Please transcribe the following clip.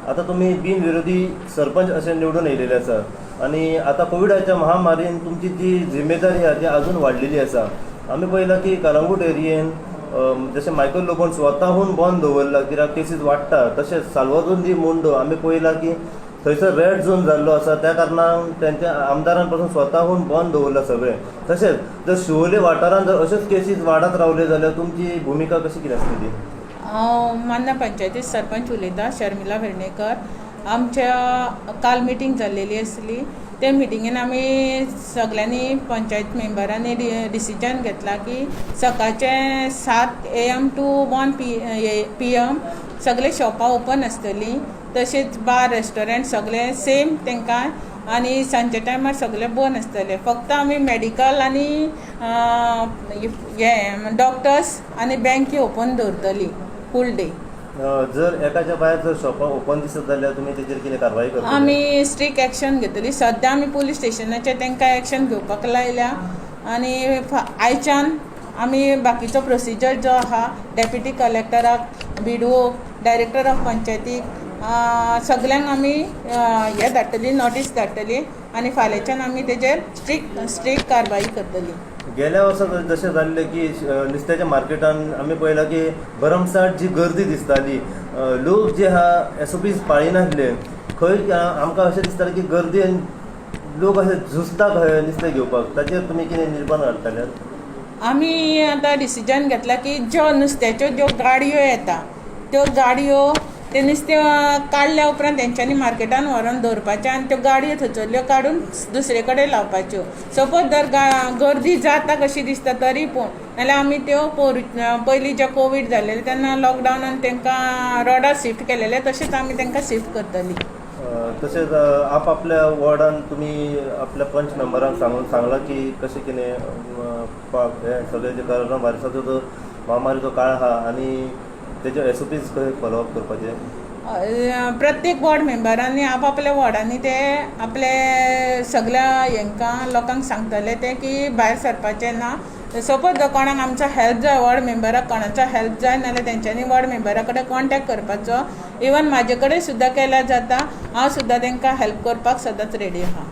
आता तुम्ही बिनविरोधी सरपंच असे निवडून येयलेले आसा आणि आता कोविडाच्या महामारीन तुमची जी जिम्मेदारी आहे ती अजून वाढलेली असा. आम्ही पळयला की कलंगूट एरियेन जसे मायकल लोबोन स्वताहून बंद दवरला कित्याक केसीस वाडटा. तशेंच साल्वादोर मुंडो आम्ही पळयला की थंयसर रेड झोन जाल्लो आसा, त्या कारणान त्यांच्या आमदारां पासून स्वताहून बंद दवरला सगळें. तशेंच जर शिवोले वाठारांत जर अशेच केसीस वाडत रावले जाल्यार तुमची भुमिका कशी कितें आसतली? हांव मान्ना पंचायती सरपंच उलयतां, शर्मिला वेर्णेकर. आमच्या काल मिटींग जाल्लेली आसली. ते मिटिंगेन आमी सगळ्यांनी पंचायत मेंबरांनी डिसिजन घेतला की सकाळचे 7 AM to 1 PM सगळे शॉपां ओपन आसतली. तशेंच बार रेस्टॉरंट सगळे सेम तांकां आनी सांजे टायमार सगळे बंद आसतले. फक्त आमी मेडिकल आनी हे डॉक्टर्स आनी बँकी ओपन दवरतली फूल डे. जर एकाच्या भायर जर शॉपां ओपन दिसत जाल्यार तुमी तेजेर कितें कारवाई करतले? आमी स्ट्रिक्ट एक्शन घेतली. सद्या आमी पुलीस स्टेशनाचेर तांकां एक्शन घेवपाक लायल्या आनी आयच्यान आमी बाकीचो प्रोसिजर जो आहा डेप्युटी कलेक्टराक, BDO, डायरेक्टर ऑफ पंचायतीक सगळ्यांक आमी हे धाडटली, नोटीस धाडटली आनी फाल्यांच्यान आमी तेजेर स्ट्रिक्ट कारवाई करतली. गेल्या वर्सा जशें जाल्लें की नुस्त्याच्या मार्केटान आमी पळयलां की भरमसाट जी गर्दी दिसताली, लोक जे आहा SOPs पाळिनासले. खंय आमकां अशें दिसतालें की गर्दीन लोक अशे झुजता खंय नुस्तें घेवपाक. ताचेर तुमी कितें निर्बंध हाडटले? आमी आतां डिसिजन घेतला की ज्यो नुस्त्याच्यो ज्यो गाडयो येता त्यो गाडयो ते नुस्तें काडल्या उपरांत तेंच्यांनी मार्केटान व्हरोन दवरपाचें आनी त्यो गाडयो थंयसरल्यो काडून दुसरे कडेन लावपाच्यो. सपोज जर गर्दी जाता कशी दिसता तरी पूण नाल्यार आमी त्यो पयलीं जे कोवीड जाल्लेले तेन्ना लॉकडावनान तांकां रोडार शिफ्ट केलेले तशेंच आमी तांकां शिफ्ट करतली. तशेंच आपल्या वॉर्डान तुमी आपल्या पंच मेंबरांक सांगलां की कशें कितें हे सगळे जे कोरोना वायरसाचो जो महामारीचो काळ आहा आनी तेजे SOPs खंय फॉलोअप करपाचे? प्रत्येक वॉर्ड मेंबरांनी आपल्या वॉर्डांनी ते आपले सगळ्या हांकां लोकांक सांगतले ते की भायर सरपाचें ना. सपोज जर कोणाक आमचो हेल्प जाय, वॉर्ड मेंबराक कोणाचो हेल्प जाय नाल्यार तेंच्यांनी वॉर्ड मेंबरा कडेन कॉन्टेक्ट करपाचो. इवन म्हाजे कडेन सुद्दां केल्यार जाता. हांव सुद्दां तांकां हेल्प करपाक सदांच रेडी आहा.